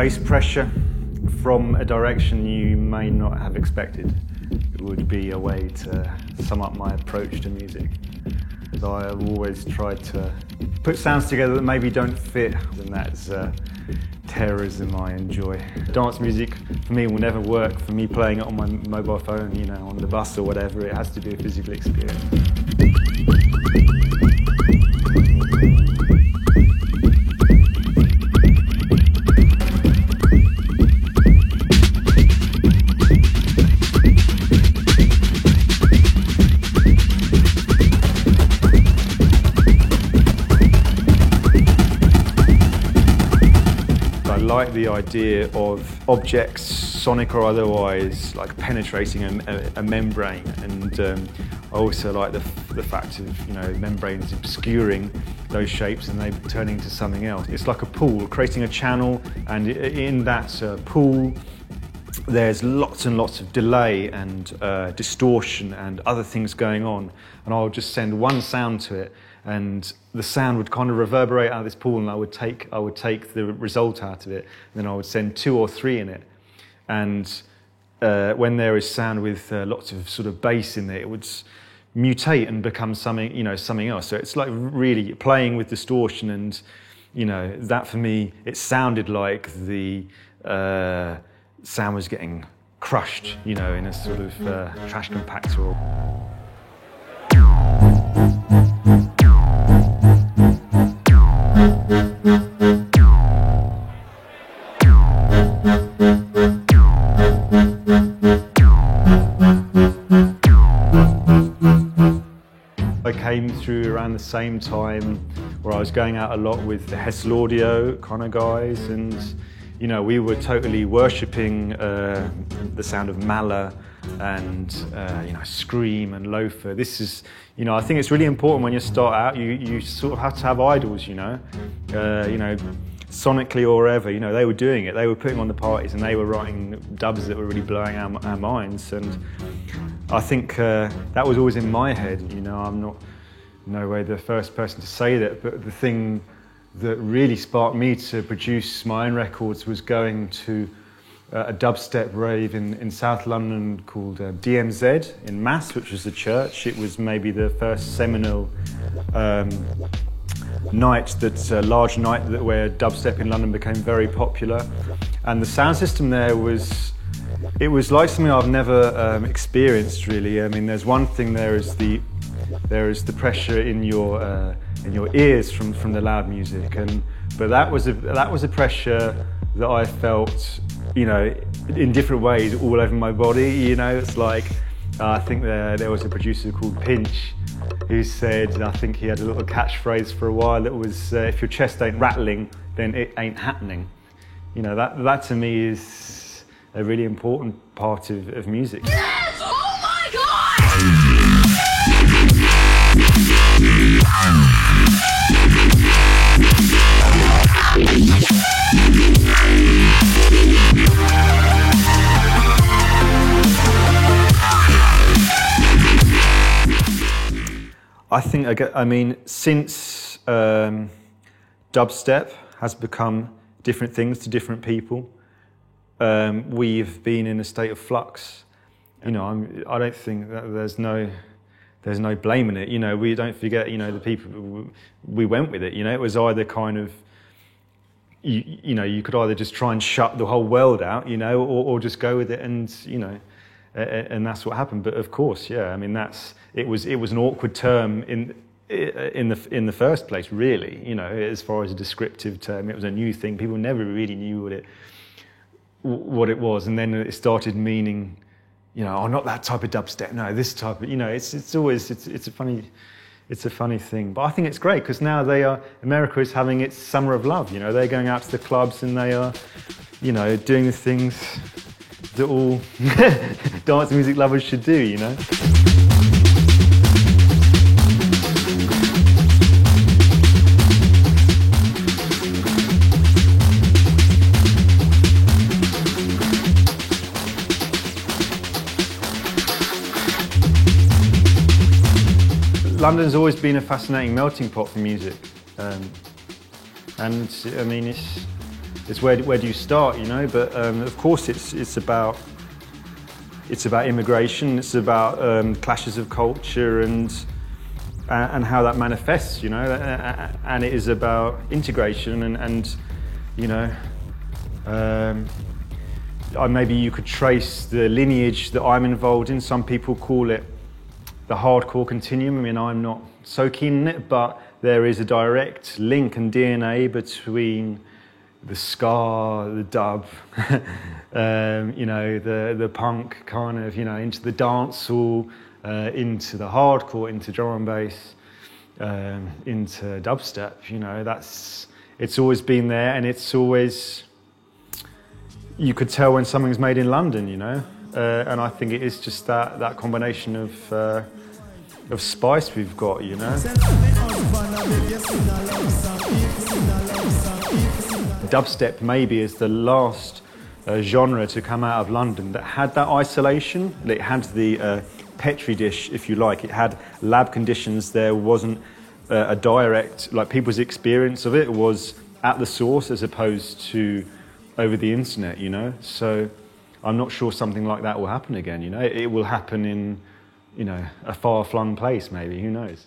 bass pressure from a direction you may not have expected. It would be a way to sum up my approach to music. I have always tried to put sounds together that maybe don't fit, and that's terrorism I enjoy. Dance music for me will never work for me playing it on my mobile phone, you know, on the bus or whatever. It has to be a physical experience. I like the idea of objects, sonic or otherwise, like penetrating a membrane, and I also like the fact of, you know, membranes obscuring those shapes and they turning into something else. It's like a pool, creating a channel, and in that pool there's lots and lots of delay and distortion and other things going on, and I'll just send one sound to it, and the sound would kind of reverberate out of this pool, and I would take the result out of it, and then I would send 2 or 3 in it. And when there is sound with lots of sort of bass in there, it would mutate and become something, you know, something else. So it's like really playing with distortion, and, you know, that for me, it sounded like the sound was getting crushed, you know, in a sort of trash compactor. I came through around the same time where I was going out a lot with the Hessel Audio kind of guys, and, you know, we were totally worshipping the sound of Mahler and you know, Scream and Loafer. This is, you know, I think it's really important when you start out, you sort of have to have idols, you know, sonically or wherever, you know, they were doing it, they were putting on the parties, and they were writing dubs that were really blowing our minds, and I think that was always in my head, you know. I'm not, no way the first person to say that, but the thing that really sparked me to produce my own records was going to a dubstep rave in South London called DMZ in Mass, which was a church. It was maybe the first seminal night, large night where dubstep in London became very popular. And the sound system there was, it was like something I've never experienced really. I mean, there's one thing, there is the pressure in your ears from the loud music, but that was a pressure that I felt, you know, in different ways all over my body. You know, it's like I think there was a producer called Pinch who said, I think he had a little catchphrase for a while that was, if your chest ain't rattling, then it ain't happening. You know, that to me is a really important part of music. Yes! Oh my God! I mean, since dubstep has become different things to different people, we've been in a state of flux. You know, I don't think that there's no blame in it. You know, we don't forget, you know, the people, we went with it. You know, it was either kind of, you know, you could either just try and shut the whole world out, you know, or just go with it, and, you know, and that's what happened. But of course, yeah, I mean, it was an awkward term in the first place, really. You know, as far as a descriptive term, it was a new thing. People never really knew what it was, and then it started meaning, you know, oh, not that type of dubstep. No, this type of, you know, it's a funny thing. But I think it's great because now America is having its summer of love. You know, they're going out to the clubs and they are, you know, doing the things that all dance music lovers should do, you know. London's always been a fascinating melting pot for music, and I mean, it's where do you start, you know? But of course, it's about immigration. It's about clashes of culture and how that manifests, you know. And it is about integration and you know. Maybe you could trace the lineage that I'm involved in. Some people call it the hardcore continuum. I mean, I'm not so keen on it, but there is a direct link and DNA between the ska, the dub, you know, the punk kind of, you know, into the dancehall, into the hardcore, into drum and bass, into dubstep. You know, it's always been there, and it's always. You could tell when something's made in London, you know, and I think it is just that combination of spice we've got, you know. Dubstep maybe is the last genre to come out of London that had that isolation. It had the petri dish, if you like. It had lab conditions. There wasn't a direct, like people's experience of it was at the source as opposed to over the internet, you know. So I'm not sure something like that will happen again, you know. It will happen in, you know, a far-flung place maybe, who knows.